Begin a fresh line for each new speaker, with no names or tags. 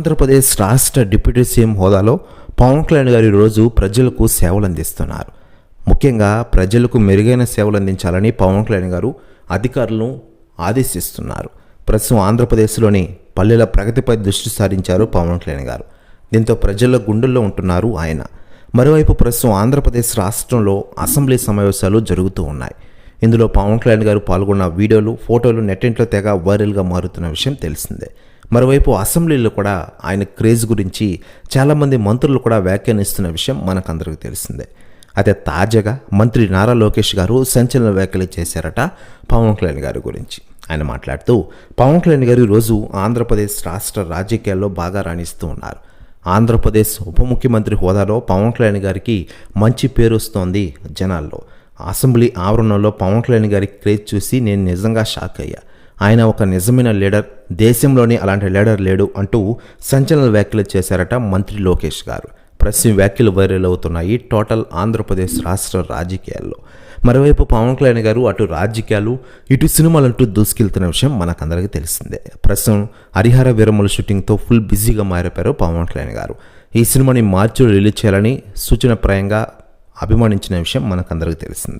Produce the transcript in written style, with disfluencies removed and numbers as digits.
ఆంధ్రప్రదేశ్ రాష్ట్ర deputy CM హోదాలో పవన్ కళ్యాణ్ గారు ఈరోజు ప్రజలకు సేవలు అందిస్తున్నారు. ముఖ్యంగా ప్రజలకు మెరుగైన సేవలు అందించాలని పవన్ కళ్యాణ్ గారు అధికారులను ఆదేశిస్తున్నారు. ప్రస్తుతం ఆంధ్రప్రదేశ్లోని పల్లెల ప్రగతిపై దృష్టి సారించారు పవన్ కళ్యాణ్ గారు. దీంతో ప్రజల గుండెల్లో ఉంటున్నారు ఆయన. మరోవైపు ప్రస్తుతం ఆంధ్రప్రదేశ్ రాష్ట్రంలో అసెంబ్లీ సమావేశాలు జరుగుతూ ఉన్నాయి. ఇందులో పవన్ కళ్యాణ్ గారు పాల్గొన్న వీడియోలు, ఫోటోలు నెట్టింట్లో తెగ వైరల్గా మారుతున్న విషయం తెలిసిందే. మరోవైపు అసెంబ్లీలో కూడా ఆయన క్రేజ్ గురించి చాలామంది మంత్రులు కూడా వ్యాఖ్యానిస్తున్న విషయం మనకందరికీ తెలిసిందే. అయితే తాజాగా మంత్రి నారా లోకేష్ గారు సంచలన వ్యాఖ్యలు చేశారట పవన్ కళ్యాణ్ గారి గురించి. ఆయన మాట్లాడుతూ పవన్ కళ్యాణ్ గారు ఈరోజు ఆంధ్రప్రదేశ్ రాష్ట్ర రాజకీయాల్లో బాగా రాణిస్తూ ఉన్నారు. ఆంధ్రప్రదేశ్ ఉప ముఖ్యమంత్రి హోదాలో పవన్ కళ్యాణ్ గారికి మంచి పేరు వస్తోంది జనాల్లో. అసెంబ్లీ ఆవరణలో పవన్ కళ్యాణ్ గారి క్రేజ్ చూసి నేను నిజంగా షాక్ అయ్యా. ఆయన ఒక నిజమైన లీడర్, దేశంలోనే అలాంటి లీడర్ లేడు అంటూ సంచలన వ్యాఖ్యలు చేశారట మంత్రి లోకేష్ గారు. ప్రస్తుతం వ్యాఖ్యలు వైరల్ అవుతున్నాయి టోటల్ ఆంధ్రప్రదేశ్ రాష్ట్ర రాజకీయాల్లో. మరోవైపు పవన్ కళ్యాణ్ గారు అటు రాజకీయాలు, ఇటు సినిమాలంటూ దూసుకెళ్తున్న విషయం మనకందరికీ తెలిసిందే. ప్రస్తుతం హరిహర వీరమ్మల షూటింగ్తో ఫుల్ బిజీగా మారిపోయారు పవన్ కళ్యాణ్ గారు. ఈ సినిమాని మార్చిలో రిలీజ్ చేయాలని సూచనప్రాయంగా అభిమానించిన విషయం మనకందరికీ తెలిసిందే.